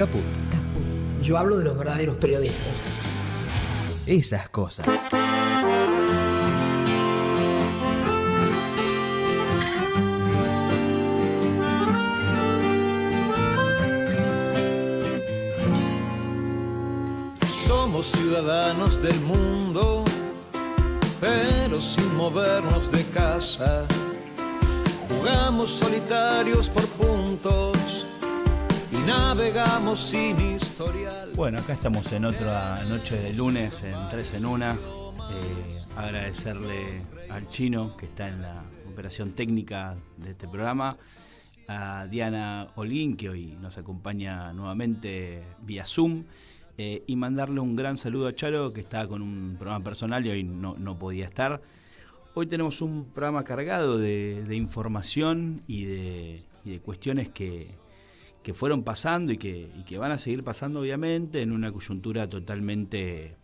Caput. Yo hablo de los verdaderos periodistas. Esas cosas. Somos ciudadanos del mundo, pero sin movernos de casa. Jugamos solitarios por puntos y navegamos sin historial. Bueno, acá estamos en otra noche de lunes en 3 en 1. Agradecerle al Chino, que está en la operación técnica de este programa, a Diana Holguín, que hoy nos acompaña nuevamente vía Zoom, y mandarle un gran saludo a Charo, que está con un programa personal y hoy no podía estar. Hoy tenemos un programa cargado de información y de cuestiones que fueron pasando y que van a seguir pasando, obviamente, en una coyuntura totalmente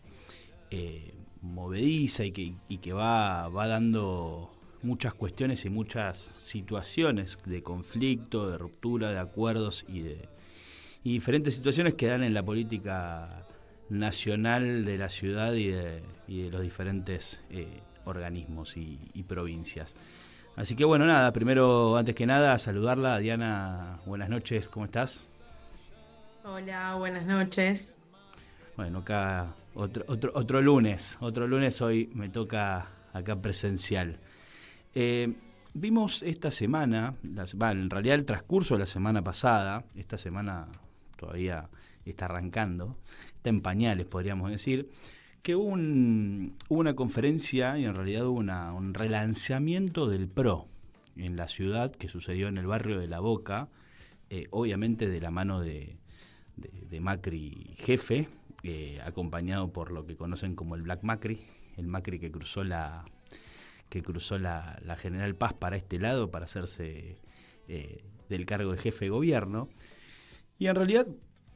movediza y que va dando muchas cuestiones y muchas situaciones de conflicto, de ruptura, de acuerdos y diferentes situaciones que dan en la política nacional de la ciudad y de los diferentes organismos y provincias. Así que bueno, nada, primero, antes que nada, saludarla. Diana, buenas noches, ¿cómo estás? Hola, buenas noches. Bueno, acá otro lunes hoy me toca acá presencial. Vimos esta semana, en realidad el transcurso de la semana pasada, esta semana todavía está arrancando, está en pañales, podríamos decir, que hubo una conferencia y en realidad hubo un relanzamiento del PRO en la ciudad que sucedió en el barrio de La Boca, obviamente de la mano de Macri jefe, acompañado por lo que conocen como el Black Macri, el Macri que cruzó la General Paz para este lado para hacerse del cargo de jefe de gobierno. Y en realidad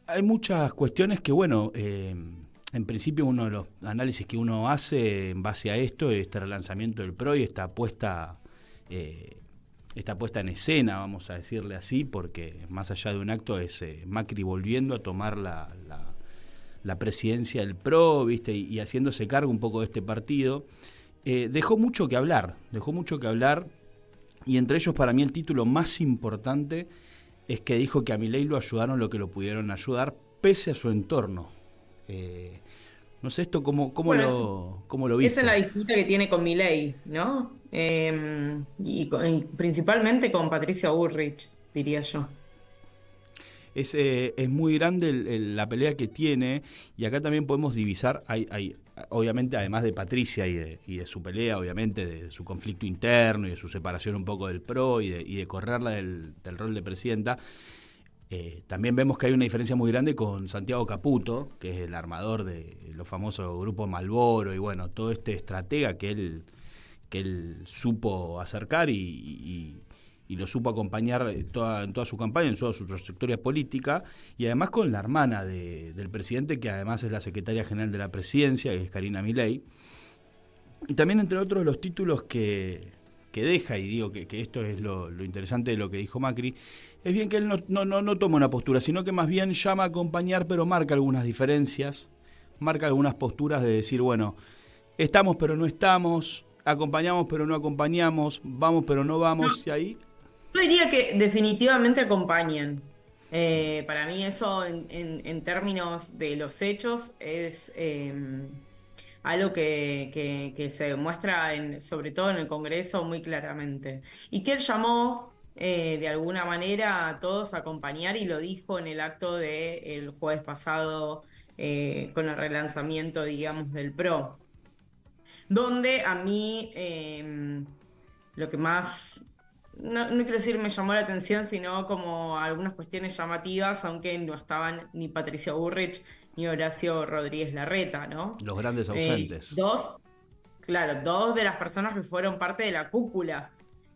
hay muchas cuestiones que, bueno, en principio uno de los análisis que uno hace en base a esto, este relanzamiento del PRO y esta puesta en escena, vamos a decirle así, porque más allá de un acto es Macri volviendo a tomar la presidencia del PRO, ¿viste? Y haciéndose cargo un poco de este partido, dejó mucho que hablar, y entre ellos para mí el título más importante es que dijo que a Milei lo ayudaron lo que lo pudieron ayudar, pese a su entorno. No sé esto cómo lo viste. Esa es la disputa que tiene con Milei, ¿no? Y principalmente con Patricia Bullrich, diría yo. Es muy grande la pelea que tiene, y acá también podemos divisar, hay obviamente, además de Patricia y de su pelea, obviamente, de su conflicto interno y de su separación un poco del PRO y de correrla del rol de presidenta, también vemos que hay una diferencia muy grande con Santiago Caputo, que es el armador de los famosos grupos Malboro y bueno, todo este estratega que él supo acercar y lo supo acompañar en toda su campaña, en toda su trayectoria política, y además con la hermana del presidente, que además es la secretaria general de la presidencia, que es Karina Milei. Y también, entre otros, los títulos que deja, y digo que esto es lo interesante de lo que dijo Macri, es bien que él no toma una postura, sino que más bien llama a acompañar, pero marca algunas diferencias, marca algunas posturas de decir, bueno, estamos pero no estamos, acompañamos pero no acompañamos, vamos pero no vamos, y ahí... Yo diría que definitivamente acompañan. Para mí eso en términos de los hechos es algo que se demuestra sobre todo en el Congreso muy claramente. Y que él llamó de alguna manera a todos a acompañar y lo dijo en el acto del jueves pasado con el relanzamiento, digamos, del PRO. Donde a mí lo que más... No quiero decir me llamó la atención, sino como algunas cuestiones llamativas, aunque no estaban ni Patricia Bullrich ni Horacio Rodríguez Larreta, ¿no? Los grandes ausentes. Dos de las personas que fueron parte de la cúpula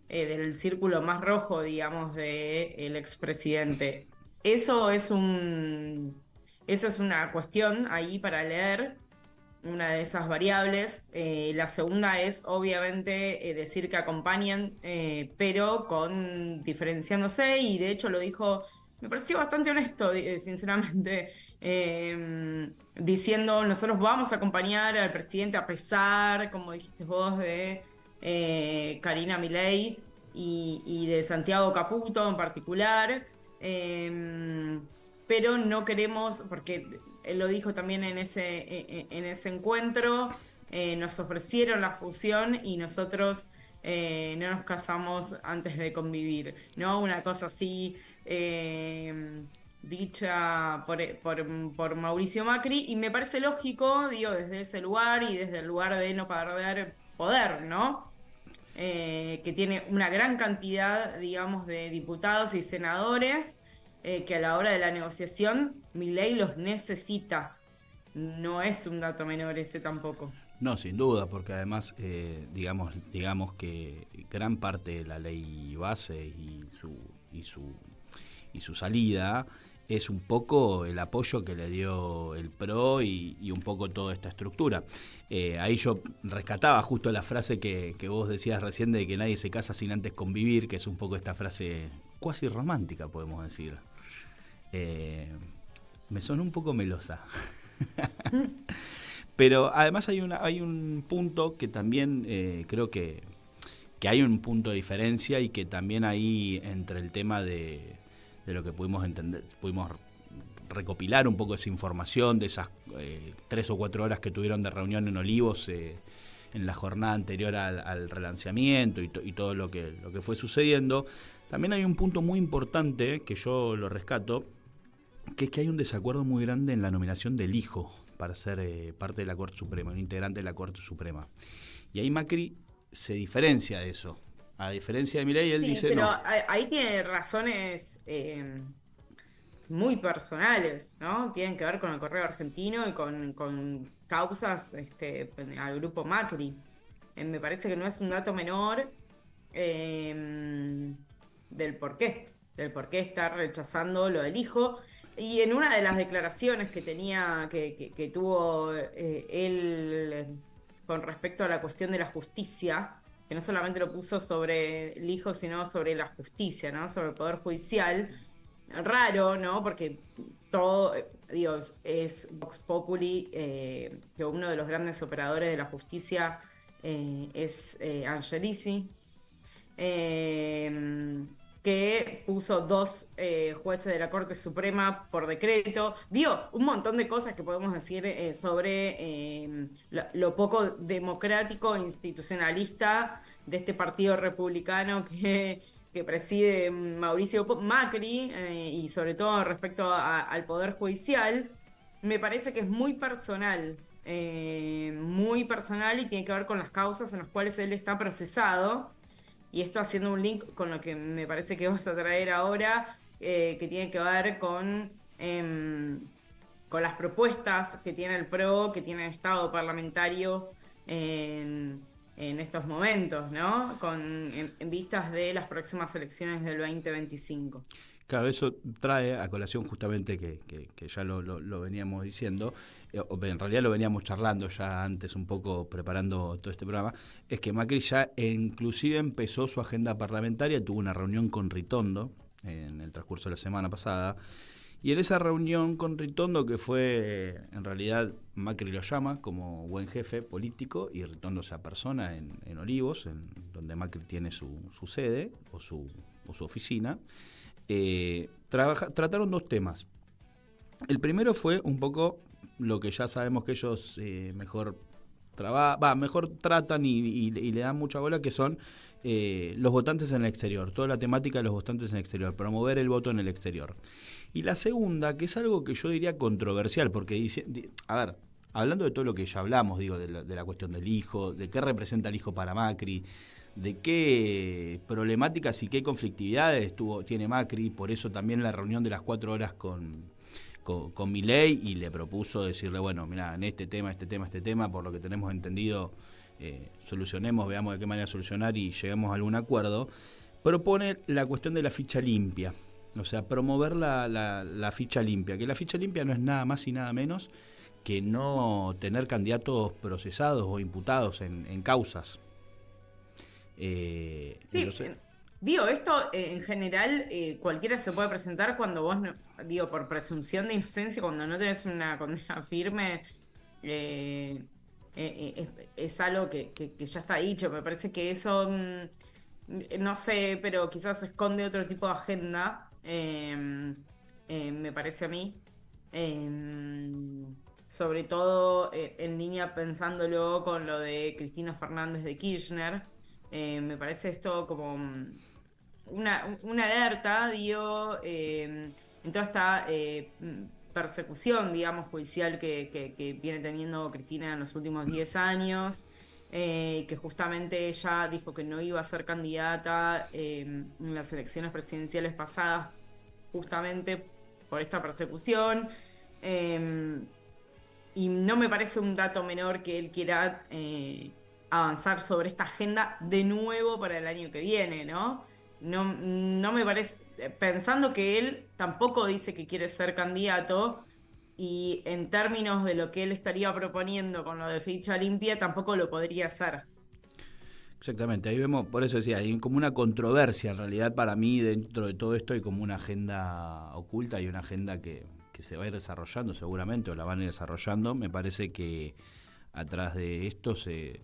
del círculo más rojo, digamos, del expresidente. Eso es una cuestión ahí para leer, una de esas variables. La segunda es, obviamente, decir que acompañan, pero diferenciándose, y de hecho lo dijo me pareció bastante honesto, sinceramente, diciendo, nosotros vamos a acompañar al presidente a pesar, como dijiste vos, de Karina Milei y de Santiago Caputo en particular, pero no queremos, porque él lo dijo también en ese encuentro, nos ofrecieron la fusión y nosotros no nos casamos antes de convivir, ¿no? Una cosa así dicha por Mauricio Macri, y me parece lógico, digo, desde ese lugar y desde el lugar de no perder poder, ¿no? Que tiene una gran cantidad, digamos, de diputados y senadores, que a la hora de la negociación Milei los necesita. No es un dato menor ese tampoco. No, sin duda, porque además, digamos que gran parte de la ley base y su salida es un poco el apoyo que le dio el PRO y un poco toda esta estructura. Ahí yo rescataba justo la frase que vos decías recién de que nadie se casa sin antes convivir, que es un poco esta frase cuasi romántica, podemos decir. Me sonó un poco melosa. Pero además hay un punto que también creo que hay un punto de diferencia, y que también ahí entre el tema de lo que pudimos entender, pudimos recopilar un poco esa información de esas 3 o 4 horas que tuvieron de reunión en Olivos en la jornada anterior al relanzamiento y todo lo que fue sucediendo. También hay un punto muy importante que yo lo rescato, que es que hay un desacuerdo muy grande en la nominación del hijo para ser parte de la Corte Suprema, un integrante de la Corte Suprema. Y ahí Macri se diferencia de eso. A diferencia de Milei, él dice pero no. ahí tiene razones muy personales, ¿no? Tienen que ver con el correo argentino y con causas al grupo Macri. Me parece que no es un dato menor del por qué está rechazando lo del hijo. Y en una de las declaraciones que tuvo él con respecto a la cuestión de la justicia, que no solamente lo puso sobre el hijo, sino sobre la justicia, ¿no? Sobre el Poder Judicial. Raro, ¿no? Porque todo, Dios, es Vox Populi, que uno de los grandes operadores de la justicia es Angelici, que puso 2 jueces de la Corte Suprema por decreto. Dio un montón de cosas que podemos decir sobre lo poco democrático e institucionalista de este partido republicano que preside Mauricio Macri, y sobre todo respecto al Poder Judicial. Me parece que es muy personal y tiene que ver con las causas en las cuales él está procesado. Y esto haciendo un link con lo que me parece que vas a traer ahora, que tiene que ver con las propuestas que tiene el PRO, que tiene el Estado parlamentario en estos momentos, ¿no? En vistas de las próximas elecciones del 2025. Claro, eso trae a colación justamente que ya lo veníamos diciendo, en realidad lo veníamos charlando ya antes un poco preparando todo este programa, es que Macri ya inclusive empezó su agenda parlamentaria, tuvo una reunión con Ritondo en el transcurso de la semana pasada, y en esa reunión con Ritondo, que fue, en realidad Macri lo llama como buen jefe político, y Ritondo se apersona en Olivos, donde Macri tiene su sede o su oficina. Trataron 2 temas. El primero fue un poco lo que ya sabemos que ellos mejor tratan y le dan mucha bola, que son los votantes en el exterior, toda la temática de los votantes en el exterior, promover el voto en el exterior. Y la segunda, que es algo que yo diría controversial, porque hablando de todo lo que ya hablamos, digo, de la cuestión del hijo, de qué representa el hijo para Macri, de qué problemáticas y qué conflictividades tiene Macri, por eso también la reunión de las 4 horas con Milei, y le propuso decirle, bueno, mira, en este tema, por lo que tenemos entendido, solucionemos, veamos de qué manera solucionar y lleguemos a algún acuerdo. Propone la cuestión de la ficha limpia, o sea, promover la ficha limpia, que la ficha limpia no es nada más y nada menos que no tener candidatos procesados o imputados en causas. Sí, entonces, Digo, esto en general cualquiera se puede presentar cuando vos, digo, por presunción de inocencia, cuando no tenés una condena firme, es algo que ya está dicho. Me parece que eso, no sé, pero quizás esconde otro tipo de agenda, me parece a mí. Eh, Sobre todo en línea pensándolo con lo de Cristina Fernández de Kirchner. Me parece esto como una alerta, digo, en toda esta persecución, digamos, judicial que viene teniendo Cristina en los últimos 10 años, que justamente ella dijo que no iba a ser candidata en las elecciones presidenciales pasadas, justamente por esta persecución. Y no me parece un dato menor que él quiera avanzar sobre esta agenda de nuevo para el año que viene, ¿no? No me parece, pensando que él tampoco dice que quiere ser candidato y en términos de lo que él estaría proponiendo con lo de ficha limpia, tampoco lo podría hacer. Exactamente, ahí vemos, por eso decía, hay como una controversia en realidad para mí dentro de todo esto, hay como una agenda oculta y una agenda que se va a ir desarrollando seguramente, o la van a ir desarrollando. Me parece que atrás de esto se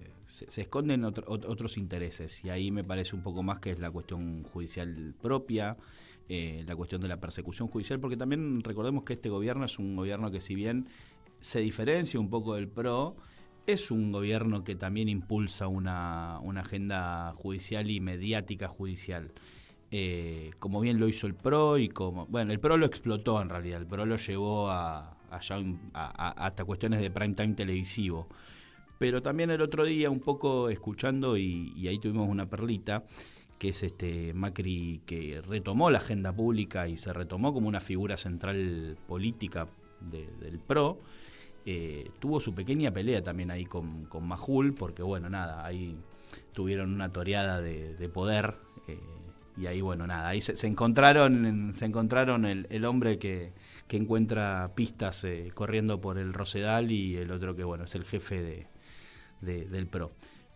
esconden otros intereses, y ahí me parece un poco más que es la cuestión judicial propia, la cuestión de la persecución judicial, porque también recordemos que este gobierno es un gobierno que, si bien se diferencia un poco del PRO, es un gobierno que también impulsa una agenda judicial y mediática judicial. Como bien lo hizo el PRO, y como, bueno, el PRO lo explotó en realidad, el PRO lo llevó hasta cuestiones de prime time televisivo. Pero también el otro día, un poco escuchando, y ahí tuvimos una perlita, que es Macri, que retomó la agenda pública y se retomó como una figura central política del PRO. Tuvo su pequeña pelea también ahí con Majul, porque bueno, nada, ahí tuvieron una toreada de poder, y ahí bueno, nada, ahí se encontraron el hombre que encuentra pistas corriendo por el Rosedal, y el otro que bueno, es el jefe del PRO.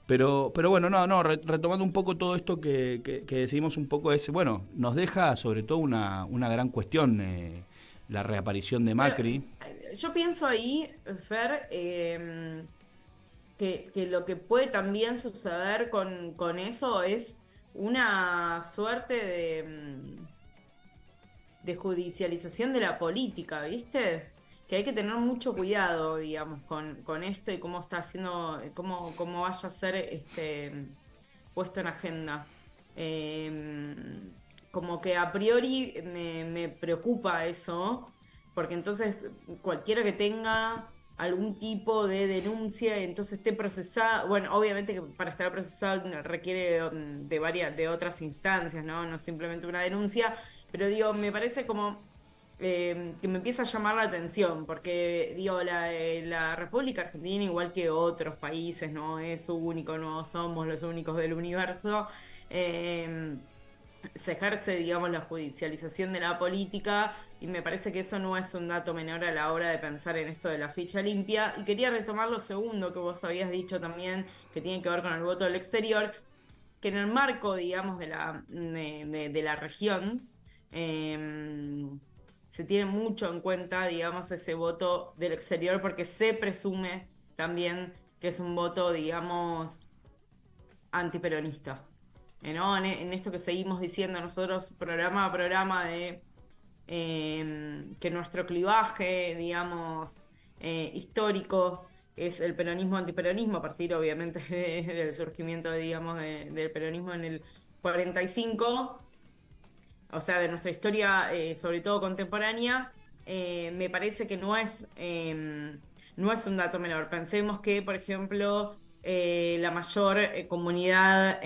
Pero bueno, retomando un poco todo esto que decidimos un poco, bueno, nos deja sobre todo una gran cuestión, la reaparición de Macri. Yo pienso ahí, Fer, que lo que puede también suceder con eso es una suerte de judicialización de la política, ¿viste? Que hay que tener mucho cuidado, digamos, con esto y cómo está haciendo, cómo vaya a ser puesto en agenda. Como que a priori me preocupa eso, porque entonces cualquiera que tenga algún tipo de denuncia y entonces esté procesada, bueno, obviamente que para estar procesado requiere de otras instancias, ¿no? No simplemente una denuncia, pero digo, me parece como que me empieza a llamar la atención, porque digo, la República Argentina, igual que otros países, no es único, no somos los únicos del universo. Se ejerce, digamos, la judicialización de la política, y me parece que eso no es un dato menor a la hora de pensar en esto de la ficha limpia. Y quería retomar lo segundo que vos habías dicho también, que tiene que ver con el voto del exterior, que en el marco, digamos, de la región, se tiene mucho en cuenta, digamos, ese voto del exterior, porque se presume también que es un voto, digamos, antiperonista. ¿No? En esto que seguimos diciendo nosotros programa a programa de que nuestro clivaje, digamos, histórico es el peronismo-antiperonismo, a partir obviamente del surgimiento, digamos, del peronismo en el 45, o sea, de nuestra historia, sobre todo contemporánea. Me parece que no es un dato menor. Pensemos que, por ejemplo, la mayor comunidad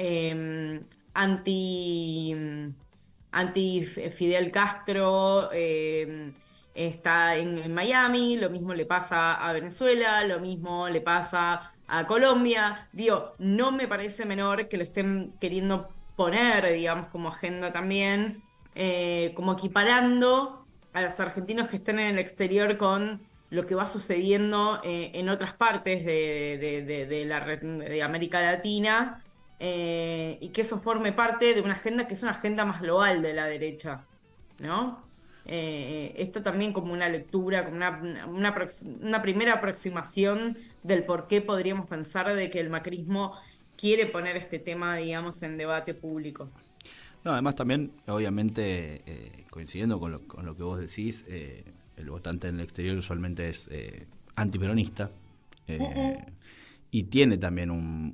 anti Fidel Castro está en Miami, lo mismo le pasa a Venezuela, lo mismo le pasa a Colombia. Digo, no me parece menor que lo estén queriendo poner, digamos, como agenda también, como equiparando a los argentinos que estén en el exterior con lo que va sucediendo en otras partes de América Latina, y que eso forme parte de una agenda que es una agenda más global de la derecha, ¿no? Esto también como una lectura, como una primera aproximación del por qué podríamos pensar de que el macrismo quiere poner este tema, digamos, en debate público. No, además también, obviamente, coincidiendo con lo que vos decís, el votante en el exterior usualmente es antiperonista. Y tiene también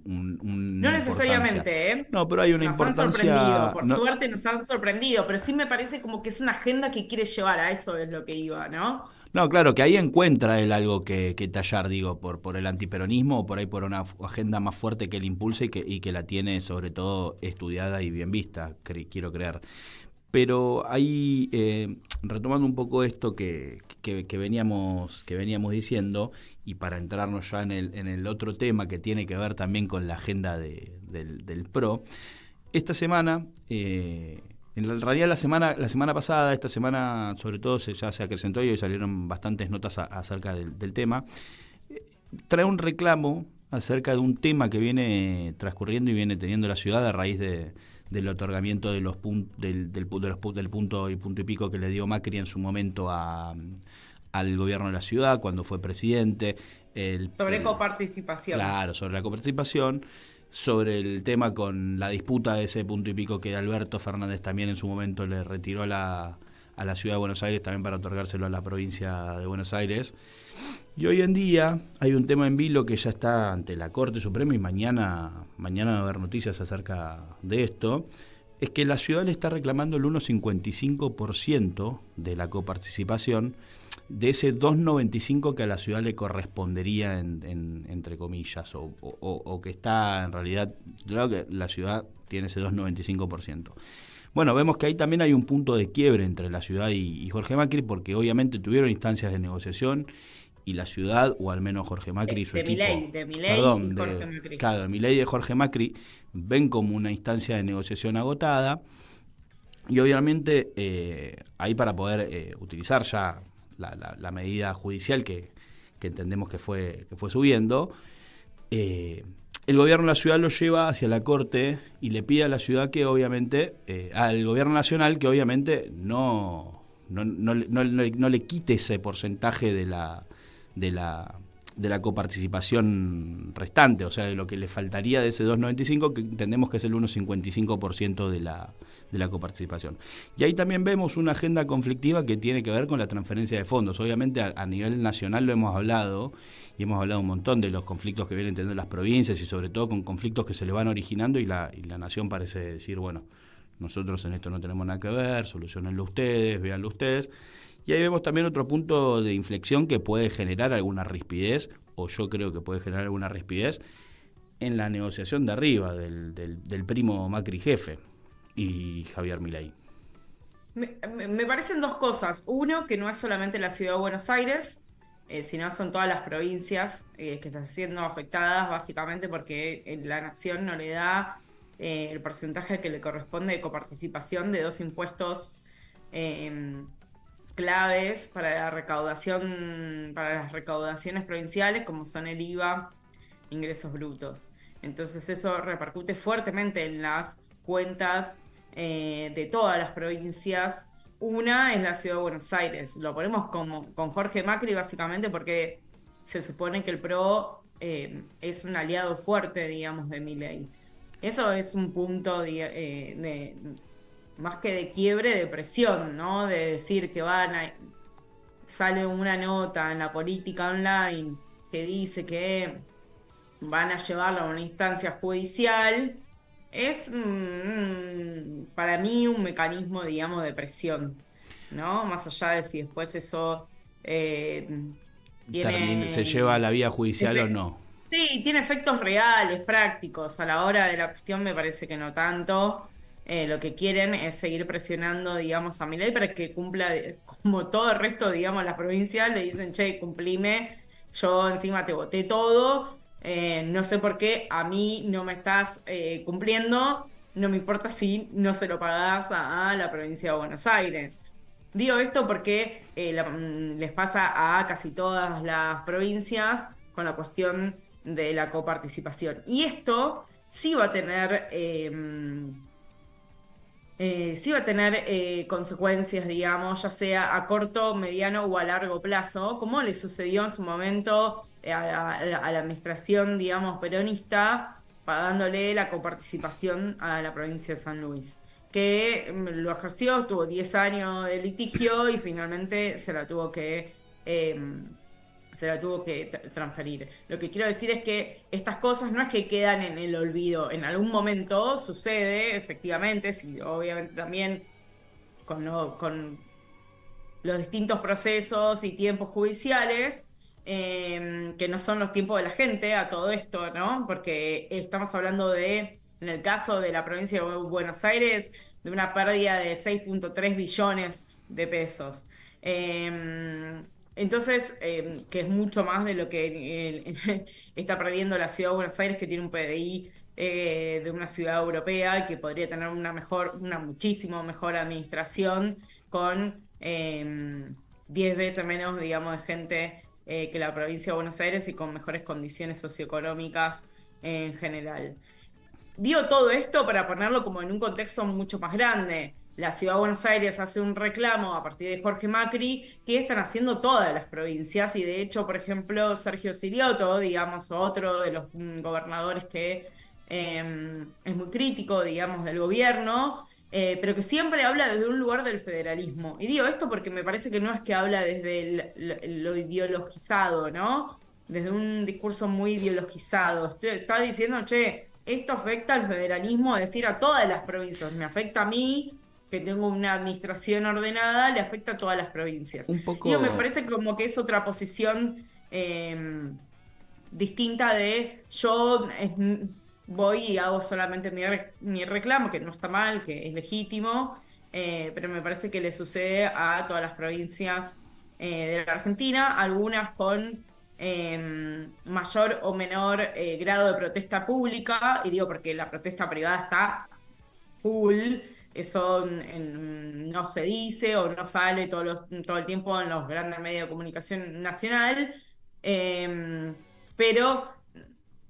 no necesariamente, ¿eh? No, pero hay una nos importancia. Han sorprendido, por no, suerte nos han sorprendido, pero sí me parece como que es una agenda que quiere llevar, a eso es lo que iba, ¿no? No, claro, que ahí encuentra él algo que tallar, digo, por el antiperonismo o por ahí por una agenda más fuerte que él impulsa y que la tiene sobre todo estudiada y bien vista, quiero creer. Pero ahí, retomando un poco esto que veníamos diciendo, y para entrarnos ya en el otro tema que tiene que ver también con la agenda del PRO, esta semana, en realidad la semana pasada, esta semana sobre todo ya se acrecentó y hoy salieron bastantes notas acerca del tema, trae un reclamo acerca de un tema que viene transcurriendo y viene teniendo la ciudad a raíz del otorgamiento de los del punto y pico que le dio Macri en su momento al gobierno de la ciudad cuando fue presidente. Sobre coparticipación. Claro, sobre la coparticipación, sobre el tema con la disputa de ese punto y pico que Alberto Fernández también en su momento le retiró a la ciudad de Buenos Aires también para otorgárselo a la provincia de Buenos Aires. Y hoy en día hay un tema en vilo que ya está ante la Corte Suprema y mañana va a haber noticias acerca de esto. Es que la ciudad le está reclamando el 1,55% de la coparticipación de ese 2,95% que a la ciudad le correspondería entre comillas, o que está en realidad, claro que la ciudad tiene ese 2,95%. Bueno, vemos que ahí también hay un punto de quiebre entre la ciudad y Jorge Macri, porque obviamente tuvieron instancias de negociación y la ciudad, o al menos Jorge Macri y su equipo... De Milei y Jorge Macri. Claro, de Milei y de Jorge Macri ven como una instancia de negociación agotada y obviamente ahí para poder utilizar ya la medida judicial que entendemos que fue subiendo, el gobierno de la ciudad lo lleva hacia la Corte y le pide a la ciudad que obviamente, al gobierno nacional que obviamente no le quite ese porcentaje de la coparticipación restante, o sea, de lo que le faltaría de ese 2,95, que entendemos que es el 1,55% de la coparticipación. Y ahí también vemos una agenda conflictiva que tiene que ver con la transferencia de fondos. Obviamente a nivel nacional lo hemos hablado, y hemos hablado un montón de los conflictos que vienen teniendo las provincias y sobre todo con conflictos que se le van originando y la nación parece decir, bueno, nosotros en esto no tenemos nada que ver, solucionenlo ustedes, véanlo ustedes. Y ahí vemos también otro punto de inflexión que puede generar alguna rispidez, o yo creo que puede generar alguna rispidez, en la negociación de arriba del primo Macri jefe y Javier Milei. Me parecen dos cosas. Uno, que no es solamente la ciudad de Buenos Aires, sino son todas las provincias que están siendo afectadas, básicamente porque la nación no le da el porcentaje que le corresponde de coparticipación de dos impuestos claves para la recaudación, para las recaudaciones provinciales, como son el IVA, ingresos brutos. Entonces eso repercute fuertemente en las cuentas de todas las provincias. Una es la ciudad de Buenos Aires. Lo ponemos con Jorge Macri básicamente porque se supone que el PRO es un aliado fuerte, digamos, de Milei. Eso es un punto de más que de quiebre, de presión, ¿no? De decir que sale una nota en la política online que dice que van a llevarlo a una instancia judicial. Es para mí un mecanismo, digamos, de presión, ¿no? Más allá de si después eso se lleva a la vía judicial o no. Sí, tiene efectos reales, prácticos. A la hora de la cuestión me parece que no tanto. Lo que quieren es seguir presionando, digamos, a Milei para que cumpla, como todo el resto, digamos, las provincias le dicen, che, cumplime, yo encima te voté todo. No sé por qué a mí no me estás cumpliendo, no me importa si no se lo pagás a la provincia de Buenos Aires. Digo esto porque les pasa a casi todas las provincias con la cuestión de la coparticipación. Y esto sí va a tener consecuencias, digamos, ya sea a corto, mediano o a largo plazo, como le sucedió en su momento a la administración, digamos, peronista, pagándole la coparticipación a la provincia de San Luis, que lo ejerció, tuvo 10 años de litigio y finalmente se la tuvo que transferir. Lo que quiero decir es que estas cosas no es que quedan en el olvido. En algún momento sucede, efectivamente, si obviamente también con los distintos procesos y tiempos judiciales, que no son los tiempos de la gente a todo esto, ¿no? Porque estamos hablando de, en el caso de la provincia de Buenos Aires, de una pérdida de 6.3 billones de pesos. Entonces, que es mucho más de lo que está perdiendo la ciudad de Buenos Aires, que tiene un PDI de una ciudad europea y que podría tener una muchísimo mejor administración con 10 veces menos, digamos, de gente que la provincia de Buenos Aires y con mejores condiciones socioeconómicas en general. Digo todo esto para ponerlo como en un contexto mucho más grande. La Ciudad de Buenos Aires hace un reclamo a partir de Jorge Macri que están haciendo todas las provincias y de hecho, por ejemplo, Sergio Sirioto, digamos, otro de los gobernadores que es muy crítico, digamos, del gobierno, pero que siempre habla desde un lugar del federalismo. Y digo esto porque me parece que no es que habla desde lo ideologizado, ¿no? Desde un discurso muy ideologizado. Está diciendo, che, esto afecta al federalismo, es decir, a todas las provincias. Me afecta a mí, que tengo una administración ordenada, le afecta a todas las provincias. Un poco... Digo, me parece como que es otra posición distinta de yo voy y hago solamente mi reclamo, que no está mal, que es legítimo, pero me parece que le sucede a todas las provincias de la Argentina, algunas con mayor o menor grado de protesta pública, y digo porque la protesta privada está full, eso no se dice o no sale todo el tiempo en los grandes medios de comunicación nacional, pero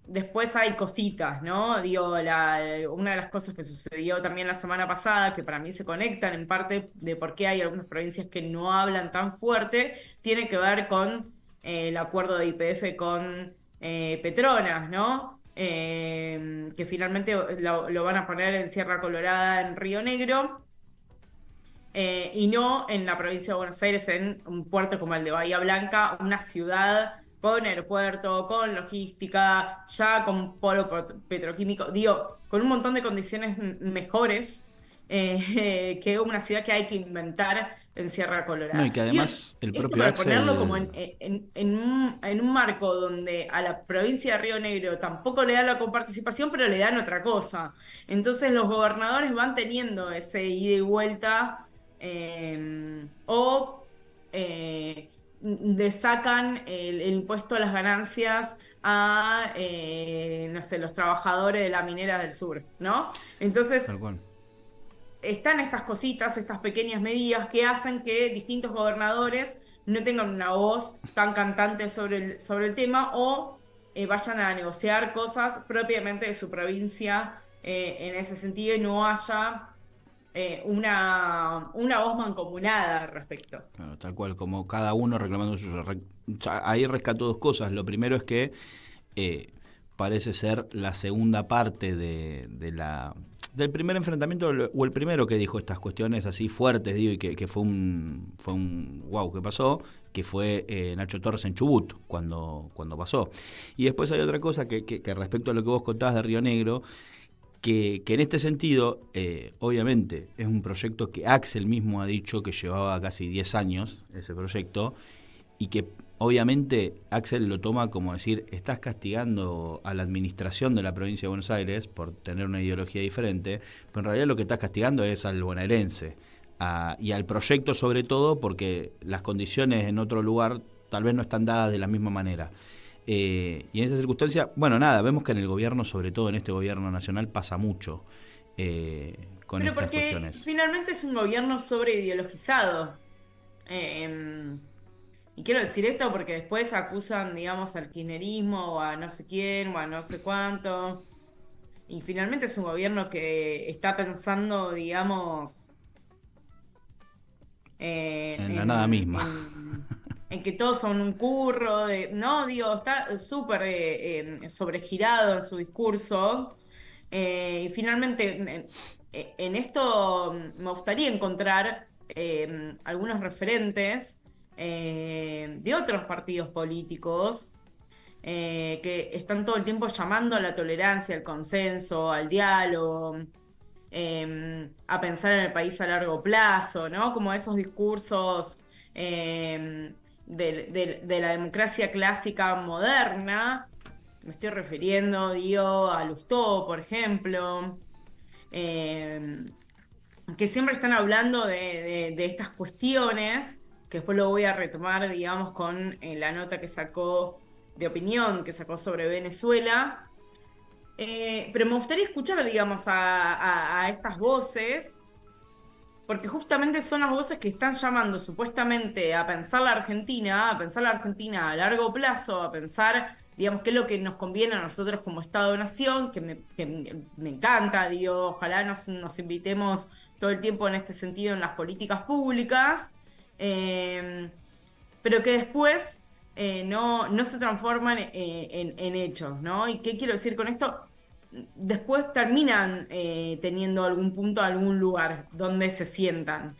después hay cositas, ¿no? Digo, una de las cosas que sucedió también la semana pasada, que para mí se conectan en parte de por qué hay algunas provincias que no hablan tan fuerte, tiene que ver con el acuerdo de YPF con Petronas, ¿no? Que finalmente lo van a poner en Sierra Colorada, en Río Negro, y no en la provincia de Buenos Aires, en un puerto como el de Bahía Blanca, una ciudad con aeropuerto, con logística, ya con polo petroquímico, digo, con un montón de condiciones mejores que una ciudad que hay que inventar en Sierra Colorada. No, y que además digo, el propio para Axel... ponerlo como en un marco donde a la provincia de Río Negro tampoco le dan la coparticipación, pero le dan otra cosa. Entonces los gobernadores van teniendo ese ida y vuelta le sacan el impuesto a las ganancias a, no sé, los trabajadores de la minera del sur, ¿no? Entonces, Tal cual. están estas cositas, estas pequeñas medidas que hacen que distintos gobernadores no tengan una voz tan cantante sobre el tema o vayan a negociar cosas propiamente de su provincia en ese sentido y no haya una voz mancomunada al respecto. Claro, tal cual, como cada uno reclamando su... Ahí rescato dos cosas. Lo primero es que parece ser la segunda parte del primer enfrentamiento, o el primero que dijo estas cuestiones así fuertes, digo, y que fue un wow que pasó, que fue Nacho Torres en Chubut, cuando pasó. Y después hay otra cosa que respecto a lo que vos contabas de Río Negro, que en este sentido, obviamente, es un proyecto que Axel mismo ha dicho que llevaba casi 10 años, ese proyecto, y que obviamente Axel lo toma como decir, estás castigando a la administración de la provincia de Buenos Aires por tener una ideología diferente, pero en realidad lo que estás castigando es al bonaerense, y al proyecto sobre todo, porque las condiciones en otro lugar tal vez no están dadas de la misma manera. Y en esa circunstancia, bueno, nada, vemos que en el gobierno, sobre todo en este gobierno nacional, pasa mucho con Pero estas porque cuestiones. finalmente es un gobierno sobreideologizado. Y quiero decir esto porque después acusan, digamos, al kirchnerismo o a no sé quién o a no sé cuánto. y finalmente es un gobierno que está pensando, digamos, En la nada misma. en que todos son un curro, no, digo, está súper sobregirado en su discurso. Y finalmente, en esto me gustaría encontrar algunos referentes de otros partidos políticos que están todo el tiempo llamando a la tolerancia, al consenso, al diálogo, a pensar en el país a largo plazo, ¿no? Como esos discursos de la democracia clásica moderna. Me estoy refiriendo, digo, a Lustó, por ejemplo, que siempre están hablando de estas cuestiones, que después lo voy a retomar, digamos, con la nota que sacó de opinión, que sacó sobre Venezuela. Pero me gustaría escuchar, digamos, a estas voces, porque justamente son las voces que están llamando supuestamente a pensar la Argentina, a largo plazo, a pensar, digamos, qué es lo que nos conviene a nosotros como Estado-Nación, que me encanta, digo, ojalá nos invitemos todo el tiempo en este sentido en las políticas públicas, pero que después no se transforman en hechos, ¿no? ¿Y qué quiero decir con esto? Después terminan teniendo algún punto, algún lugar donde se sientan.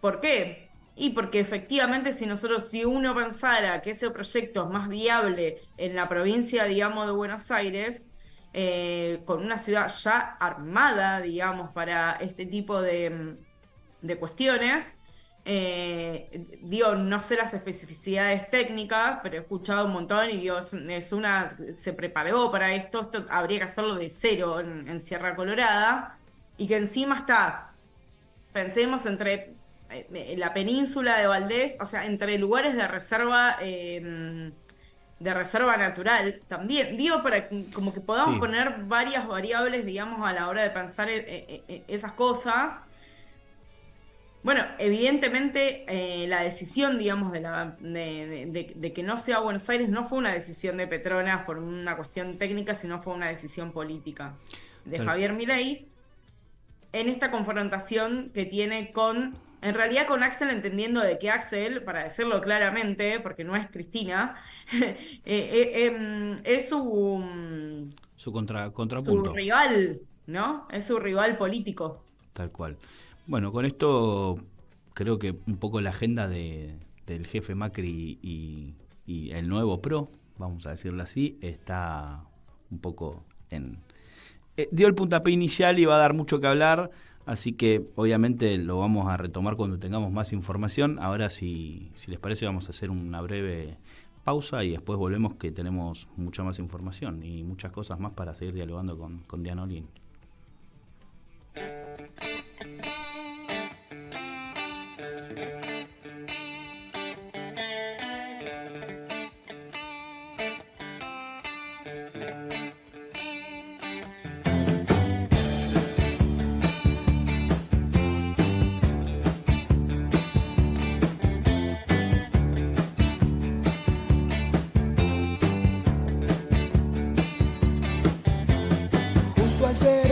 ¿Por qué? Y porque efectivamente si uno pensara que ese proyecto es más viable en la provincia, digamos, de Buenos Aires, con una ciudad ya armada, digamos, para este tipo de cuestiones, digo, no sé las especificidades técnicas, pero he escuchado un montón y digo, se preparó para esto habría que hacerlo de cero en Sierra Colorada, y que encima pensemos entre la península de Valdés, o sea, entre lugares de reserva natural también, digo, para como que podamos poner varias variables, digamos, a la hora de pensar esas cosas. Bueno, evidentemente la decisión, digamos, de que no sea Buenos Aires no fue una decisión de Petronas por una cuestión técnica, sino fue una decisión política de Javier Milei en esta confrontación que tiene en realidad con Axel, entendiendo de que Axel, para decirlo claramente, porque no es Cristina, es su contrapunto. Su rival, ¿no? Es su rival político. Tal cual. Bueno, con esto creo que un poco la agenda del jefe Macri y el nuevo PRO, vamos a decirlo así, está un poco dio el puntapié inicial y va a dar mucho que hablar, así que obviamente lo vamos a retomar cuando tengamos más información. Ahora, si les parece, vamos a hacer una breve pausa y después volvemos, que tenemos mucha más información y muchas cosas más para seguir dialogando con Diana Olin. Justo ayer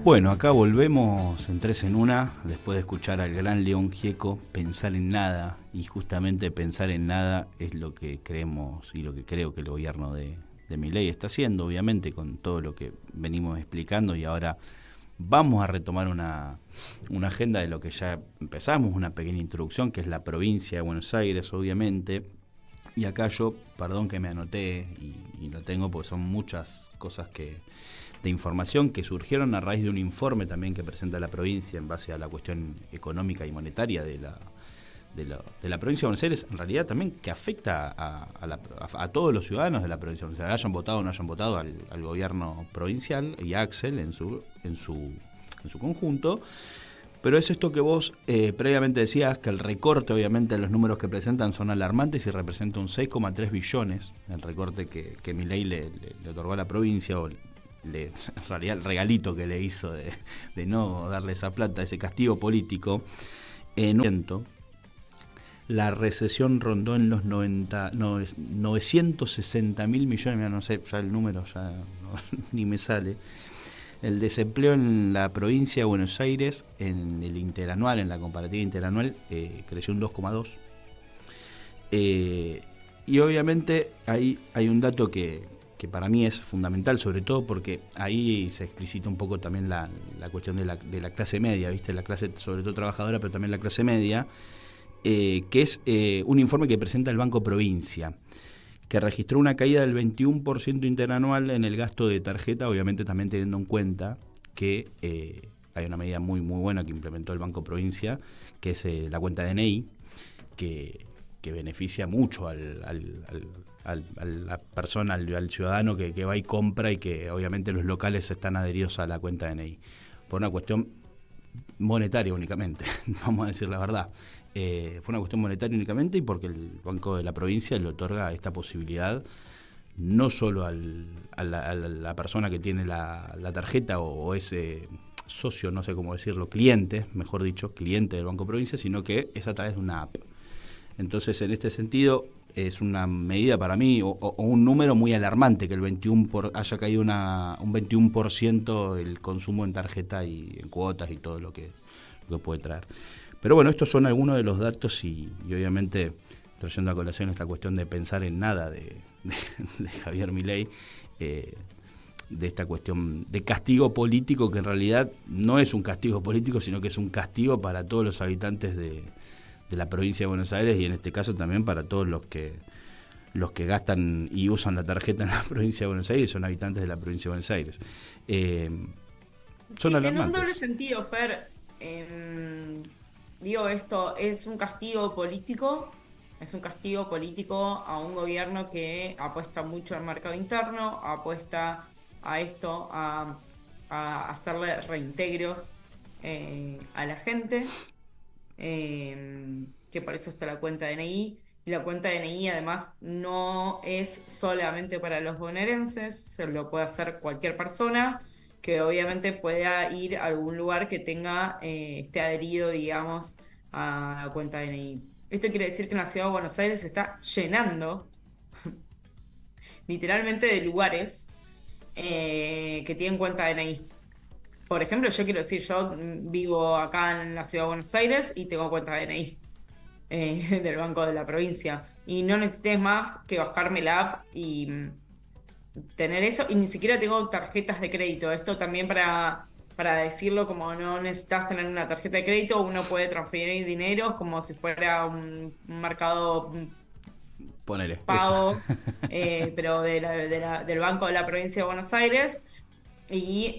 Bueno, acá volvemos en Tres en Una, después de escuchar al gran León Gieco, Pensar en Nada, y justamente pensar en nada es lo que creemos y lo que creo que el gobierno de Milei está haciendo, obviamente, con todo lo que venimos explicando, y ahora vamos a retomar una agenda de lo que ya empezamos, una pequeña introducción, que es la provincia de Buenos Aires, obviamente, y acá yo, perdón que me anoté y lo tengo porque son muchas cosas de información que surgieron a raíz de un informe también que presenta la provincia en base a la cuestión económica y monetaria de la provincia de Buenos Aires, en realidad también que afecta a todos los ciudadanos de la provincia de Buenos Aires, hayan votado o no hayan votado al gobierno provincial y a Axel en su conjunto. Pero es esto que vos previamente decías, que el recorte, obviamente, los números que presentan son alarmantes y representa un 6,3 billones, el recorte que Milei le otorgó a la provincia, o en realidad el regalito que le hizo de no darle esa plata, ese castigo político. La recesión rondó en los 960 mil millones, mira, no sé, ya el número ya ni me sale. El desempleo en la provincia de Buenos Aires, en el interanual, en la comparativa interanual, creció un 2,2. Y obviamente ahí hay un dato que para mí es fundamental, sobre todo porque ahí se explicita un poco también la cuestión de la clase media, ¿viste? La clase sobre todo trabajadora, pero también la clase media, que es un informe que presenta el Banco Provincia, que registró una caída del 21% interanual en el gasto de tarjeta, obviamente también teniendo en cuenta que hay una medida muy muy buena que implementó el Banco Provincia, que es la cuenta DNI, que beneficia mucho a la persona, al ciudadano que va y compra, y que obviamente los locales están adheridos a la cuenta DNI, por una cuestión monetaria únicamente, vamos a decir la verdad. Fue una cuestión monetaria únicamente, y porque el Banco de la Provincia le otorga esta posibilidad no solo a la persona que tiene la tarjeta o ese socio, no sé cómo decirlo, cliente, mejor dicho, cliente del Banco Provincia, sino que es a través de una app. Entonces, en este sentido, es una medida para mí, o un número muy alarmante, que el 21 haya caído un 21% el consumo en tarjeta y en cuotas y todo lo que puede traer. Pero bueno, estos son algunos de los datos y obviamente trayendo a colación esta cuestión de pensar en nada de Javier Milei, de esta cuestión de castigo político, que en realidad no es un castigo político, sino que es un castigo para todos los habitantes de la provincia de Buenos Aires, y en este caso también para todos los que gastan y usan la tarjeta en la provincia de Buenos Aires, son habitantes de la provincia de Buenos Aires. Son alarmantes. En un doble sentido, Fer, digo, esto es un castigo político, a un gobierno que apuesta mucho al mercado interno, apuesta a esto, a hacerle reintegros a la gente, que por eso está la cuenta DNI. Y la cuenta DNI además no es solamente para los bonaerenses, se lo puede hacer cualquier persona que obviamente pueda ir a algún lugar que esté adherido, digamos, a la cuenta DNI. Esto quiere decir que en la ciudad de Buenos Aires se está llenando literalmente de lugares que tienen cuenta DNI. Por ejemplo, yo vivo acá en la ciudad de Buenos Aires y tengo cuenta DNI del Banco de la Provincia. Y no necesité más que bajarme la app y tener eso, y ni siquiera tengo tarjetas de crédito. Esto también para decirlo, como no necesitas tener una tarjeta de crédito, uno puede transferir dinero como si fuera un mercado Ponele. pago, pero del Banco de la Provincia de Buenos Aires. Y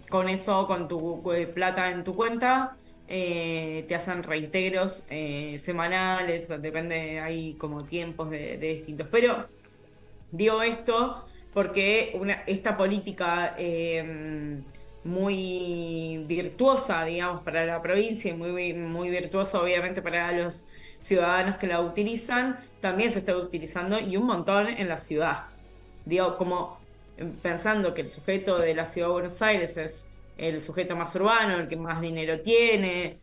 con eso, con tu plata en tu cuenta, te hacen reintegros semanales, o depende, hay como tiempos de distintos. Pero digo esto porque esta política muy virtuosa, digamos, para la provincia y muy virtuosa, obviamente, para los ciudadanos que la utilizan, también se está utilizando y un montón en la ciudad. Digo, como pensando que el sujeto de la ciudad de Buenos Aires es el sujeto más urbano, el que más dinero tiene,